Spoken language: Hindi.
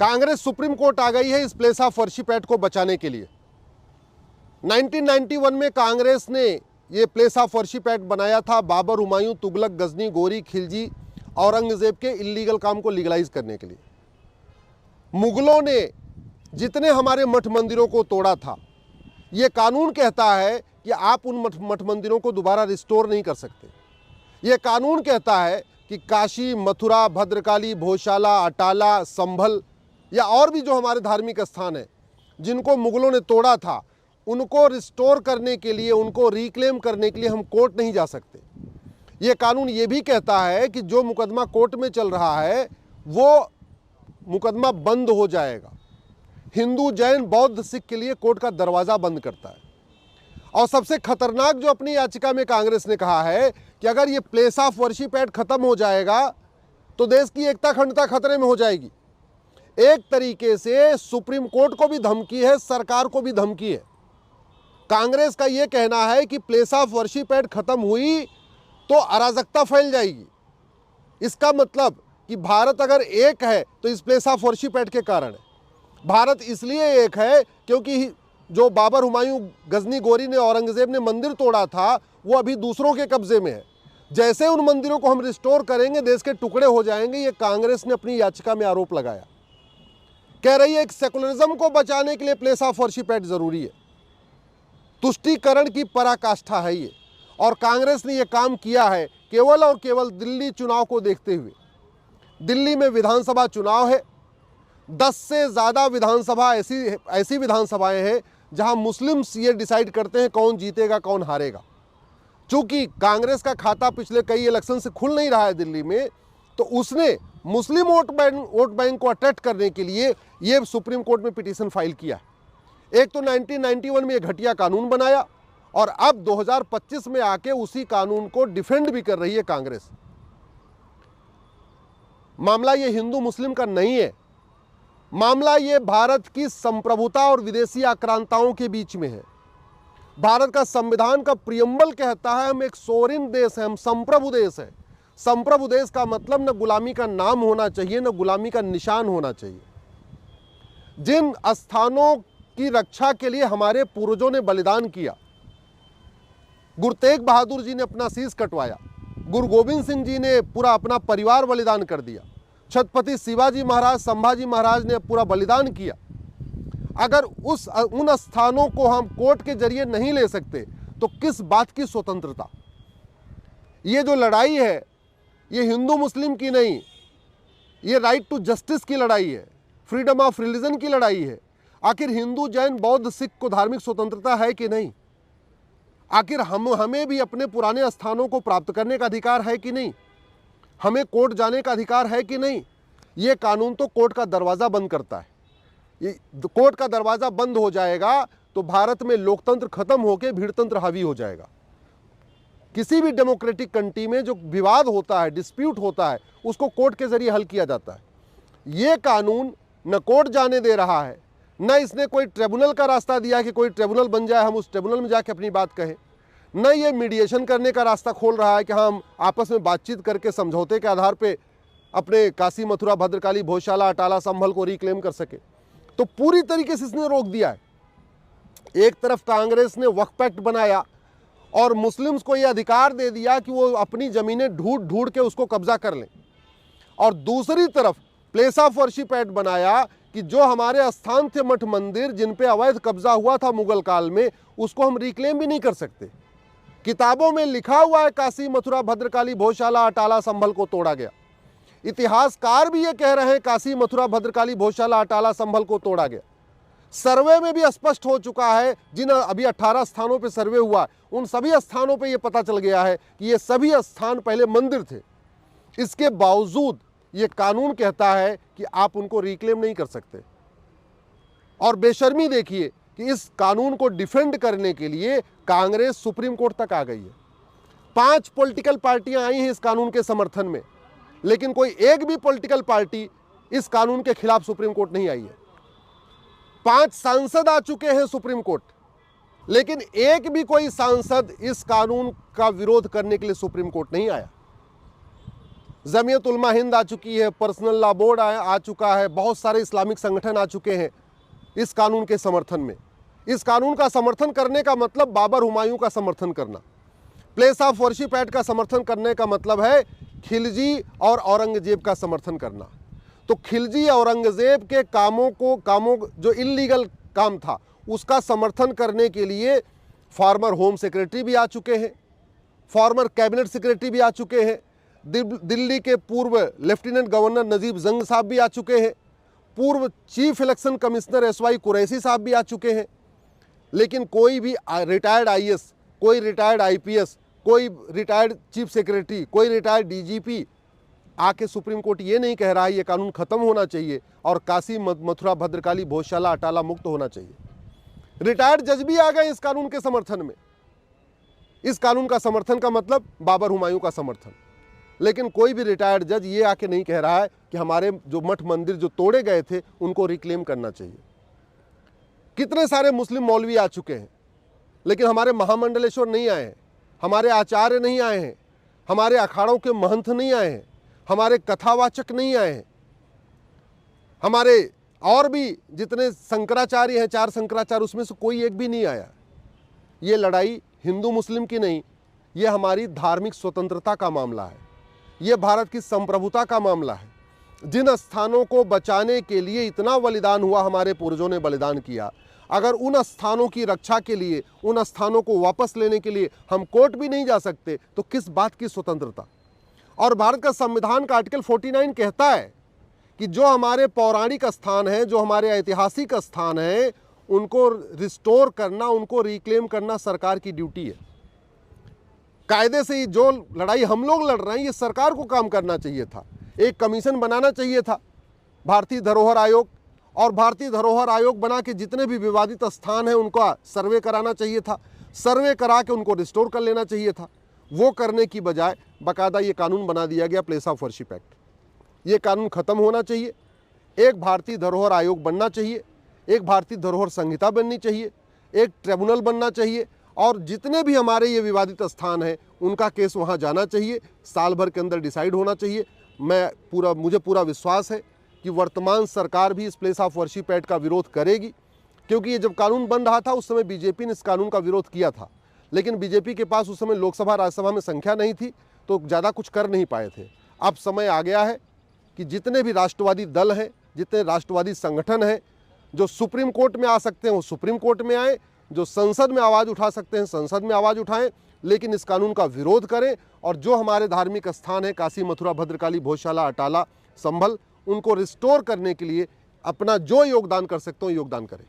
कांग्रेस सुप्रीम कोर्ट आ गई है इस प्लेस ऑफ वर्शिप एक्ट को बचाने के लिए। 1991 में कांग्रेस ने ये प्लेस ऑफ वर्शिप एक्ट बनाया था बाबर, हुमायूं, तुगलक, गजनी, गोरी, खिलजी, औरंगजेब के इल्लीगल काम को लीगलाइज करने के लिए। मुगलों ने जितने हमारे मठ मंदिरों को तोड़ा था, ये कानून कहता है कि आप उन मठ मंदिरों को दोबारा रिस्टोर नहीं कर सकते। ये कानून कहता है कि काशी, मथुरा, भद्रकाली, भोजशाला, अटाला, संभल या और भी जो हमारे धार्मिक स्थान हैं जिनको मुगलों ने तोड़ा था, उनको रिस्टोर करने के लिए, उनको रिक्लेम करने के लिए हम कोर्ट नहीं जा सकते। ये कानून ये भी कहता है कि जो मुकदमा कोर्ट में चल रहा है वो मुकदमा बंद हो जाएगा। हिंदू, जैन, बौद्ध, सिख के लिए कोर्ट का दरवाज़ा बंद करता है। और सबसे खतरनाक जो अपनी याचिका में कांग्रेस ने कहा है कि अगर ये प्लेस ऑफ वर्शिप एक्ट खत्म हो जाएगा तो देश की एकता, अखंडता खतरे में हो जाएगी। एक तरीके से सुप्रीम कोर्ट को भी धमकी है, सरकार को भी धमकी है। कांग्रेस का यह कहना है कि प्लेस ऑफ वर्शिप एक्ट खत्म हुई तो अराजकता फैल जाएगी। इसका मतलब कि भारत अगर एक है तो इस प्लेस ऑफ वर्शिप एक्ट के कारण है। भारत इसलिए एक है क्योंकि जो बाबर, हुमायूं, गजनी, गोरी ने, औरंगजेब ने मंदिर तोड़ा था वो अभी दूसरों के कब्जे में है। जैसे उन मंदिरों को हम रिस्टोर करेंगे देश के टुकड़े हो जाएंगे। ये कांग्रेस ने अपनी याचिका में आरोप लगाया। कह रही है कि सेकुलरिज्म को बचाने के लिए प्लेस ऑफ वर्शिप एक्ट जरूरी है। तुष्टीकरण की पराकाष्ठा है ये। और कांग्रेस ने यह काम किया है केवल और केवल दिल्ली चुनाव को देखते हुए। दिल्ली में विधानसभा चुनाव है। 10 से ज़्यादा विधानसभा ऐसी विधानसभाएं हैं जहां मुस्लिम्स ये डिसाइड करते हैं कौन जीतेगा, कौन हारेगा। चूंकि कांग्रेस का खाता पिछले कई इलेक्शन से खुल नहीं रहा है दिल्ली में, तो उसने मुस्लिम वोट बैंक को अट्रैक्ट करने के लिए ये सुप्रीम कोर्ट में पिटीशन फाइल किया। एक तो 1991 में ये घटिया कानून बनाया और अब 2025 में आके उसी कानून को डिफेंड भी कर रही है कांग्रेस। मामला ये हिंदू मुस्लिम का नहीं है। मामला ये भारत की संप्रभुता और विदेशी आक्रांताओं के बीच में है। भारत का संविधान का प्रियम्बल कहता है हम एक सोवरेन देश है, हम संप्रभु देश है। संप्रभु देश का मतलब न गुलामी का नाम होना चाहिए, न गुलामी का निशान होना चाहिए। जिन स्थानों की रक्षा के लिए हमारे पूर्वजों ने बलिदान किया, गुरु तेग बहादुर जी ने अपना शीश कटवाया, गुरु गोविंद सिंह जी ने पूरा अपना परिवार बलिदान कर दिया, छत्रपति शिवाजी महाराज, संभाजी महाराज ने पूरा बलिदान किया। अगर उन स्थानों को हम कोर्ट के जरिए नहीं ले सकते तो किस बात की स्वतंत्रता? ये जो लड़ाई है ये हिंदू मुस्लिम की नहीं, ये राइट टू जस्टिस की लड़ाई है, फ्रीडम ऑफ रिलीजन की लड़ाई है। आखिर हिंदू, जैन, बौद्ध, सिख को धार्मिक स्वतंत्रता है कि नहीं? आखिर हमें भी अपने पुराने स्थानों को प्राप्त करने का अधिकार है कि नहीं? हमें कोर्ट जाने का अधिकार है कि नहीं? ये कानून तो कोर्ट का दरवाज़ा बंद करता है। ये कोर्ट का दरवाज़ा बंद हो जाएगा तो भारत में लोकतंत्र खत्म होकर भीड़तंत्र हावी हो जाएगा। किसी भी डेमोक्रेटिक कंट्री में जो विवाद होता है, डिस्प्यूट होता है, उसको कोर्ट के जरिए हल किया जाता है। ये कानून न कोर्ट जाने दे रहा है, न इसने कोई ट्रिब्यूनल का रास्ता दिया कि कोई ट्रिब्यूनल बन जाए, हम उस ट्रिब्यूनल में जाके अपनी बात कहें, न ये मीडिएशन करने का रास्ता खोल रहा है कि हम आपस में बातचीत करके समझौते के आधार पे अपने काशी, मथुरा, भद्रकाली, भोजशाला, अटाला, संभल को रिक्लेम कर सके। तो पूरी तरीके से इसने रोक दिया है। एक तरफ कांग्रेस ने वक्फ एक्ट बनाया और मुस्लिम्स को यह अधिकार दे दिया कि वो अपनी ज़मीनें ढूंढ के उसको कब्जा कर लें, और दूसरी तरफ प्लेस ऑफ वर्शिप एक्ट बनाया कि जो हमारे स्थान थे, मठ मंदिर जिन पे अवैध कब्जा हुआ था मुगल काल में, उसको हम रिक्लेम भी नहीं कर सकते। किताबों में लिखा हुआ है काशी, मथुरा, भद्रकाली, भोजशाला, अटाला, संभल को तोड़ा गया। इतिहासकार भी ये कह रहे हैं काशी, मथुरा, भद्रकाली, भोजशाला, अटाला, संभल को तोड़ा गया। सर्वे में भी स्पष्ट हो चुका है, जिन अभी 18 स्थानों पे सर्वे हुआ उन सभी स्थानों पे ये पता चल गया है कि ये सभी स्थान पहले मंदिर थे। इसके बावजूद ये कानून कहता है कि आप उनको रिक्लेम नहीं कर सकते। और बेशर्मी देखिए कि इस कानून को डिफेंड करने के लिए कांग्रेस सुप्रीम कोर्ट तक आ गई है। 5 पॉलिटिकल पार्टियां आई हैं इस कानून के समर्थन में, लेकिन कोई एक भी पॉलिटिकल पार्टी इस कानून के खिलाफ सुप्रीम कोर्ट नहीं आई है। 5 सांसद आ चुके हैं सुप्रीम कोर्ट, लेकिन एक भी कोई सांसद इस कानून का विरोध करने के लिए सुप्रीम कोर्ट नहीं आया। जमीयत उलमा हिंद आ चुकी है, पर्सनल लॉ बोर्ड आ चुका है, बहुत सारे इस्लामिक संगठन आ चुके हैं इस कानून के समर्थन में। इस कानून का समर्थन करने का मतलब बाबर हुमायूं का समर्थन करना, प्लेस ऑफ वर्शिप एक्ट का समर्थन करने का मतलब है खिलजी और औरंगजेब का समर्थन करना। तो खिलजी औरंगजेब के कामों जो इल्लीगल काम था उसका समर्थन करने के लिए फॉर्मर होम सेक्रेटरी भी आ चुके हैं, फॉर्मर कैबिनेट सेक्रेटरी भी आ चुके हैं, दिल्ली के पूर्व लेफ्टिनेंट गवर्नर नजीब जंग साहब भी आ चुके हैं, पूर्व chief election commissioner SY Qureshi साहब भी आ चुके हैं। लेकिन कोई भी रिटायर्ड IAS, कोई रिटायर्ड IPS, कोई रिटायर्ड चीफ सेक्रेटरी, कोई रिटायर्ड DGP आके सुप्रीम कोर्ट ये नहीं कह रहा है ये कानून खत्म होना चाहिए और काशी, मथुरा, भद्रकाली, भोजशाला, अटाला मुक्त होना चाहिए। रिटायर्ड जज भी आ गए इस कानून के समर्थन में। इस कानून का समर्थन का मतलब बाबर हुमायूं का समर्थन। लेकिन कोई भी रिटायर्ड जज ये आके नहीं कह रहा है कि हमारे जो मठ मंदिर जो तोड़े गए थे उनको रिक्लेम करना चाहिए। कितने सारे मुस्लिम मौलवी आ चुके हैं, लेकिन हमारे महामंडलेश्वर नहीं आए हैं, हमारे आचार्य नहीं आए हैं, हमारे अखाड़ों के महंत नहीं आए हैं, हमारे कथावाचक नहीं आए हैं, हमारे और भी जितने शंकराचार्य हैं, 4 शंकराचार्य, उसमें से कोई एक भी नहीं आया। ये लड़ाई हिंदू मुस्लिम की नहीं, ये हमारी धार्मिक स्वतंत्रता का मामला है, ये भारत की संप्रभुता का मामला है। जिन स्थानों को बचाने के लिए इतना बलिदान हुआ, हमारे पूर्वजों ने बलिदान किया, अगर उन स्थानों की रक्षा के लिए, उन स्थानों को वापस लेने के लिए हम कोर्ट भी नहीं जा सकते तो किस बात की स्वतंत्रता। और भारत का संविधान का आर्टिकल 49 कहता है कि जो हमारे पौराणिक स्थान हैं, जो हमारे ऐतिहासिक स्थान हैं, उनको रिस्टोर करना, उनको रिक्लेम करना सरकार की ड्यूटी है। कायदे से जो लड़ाई हम लोग लड़ रहे हैं ये सरकार को काम करना चाहिए था। एक कमीशन बनाना चाहिए था, भारतीय धरोहर आयोग, और भारतीय धरोहर आयोग बना के जितने भी विवादित स्थान हैं उनका सर्वे कराना चाहिए था, सर्वे करा के उनको रिस्टोर कर लेना चाहिए था। वो करने की बजाय बाकायदा ये कानून बना दिया गया, प्लेस ऑफ वर्शिप एक्ट। ये कानून ख़त्म होना चाहिए। एक भारतीय धरोहर आयोग बनना चाहिए, एक भारतीय धरोहर संहिता बननी चाहिए, एक ट्रिब्यूनल बनना चाहिए, और जितने भी हमारे ये विवादित स्थान हैं उनका केस वहाँ जाना चाहिए, साल भर के अंदर डिसाइड होना चाहिए। मुझे पूरा विश्वास है कि वर्तमान सरकार भी इस प्लेस ऑफ वर्शिप एक्ट का विरोध करेगी, क्योंकि ये जब कानून बन रहा था उस समय बीजेपी ने इस कानून का विरोध किया था, लेकिन बीजेपी के पास उस समय लोकसभा राज्यसभा में संख्या नहीं थी तो ज़्यादा कुछ कर नहीं पाए थे। अब समय आ गया है कि जितने भी राष्ट्रवादी दल हैं, जितने राष्ट्रवादी संगठन हैं, जो सुप्रीम कोर्ट में आ सकते हैं वो सुप्रीम कोर्ट में आए, जो संसद में आवाज़ उठा सकते हैं संसद में आवाज़ उठाएं, लेकिन इस कानून का विरोध करें। और जो हमारे धार्मिक स्थान है, काशी, मथुरा, भद्रकाली, भोजशाला, अटाला, संभल, उनको रिस्टोर करने के लिए अपना जो योगदान कर सकते हो योगदान करें।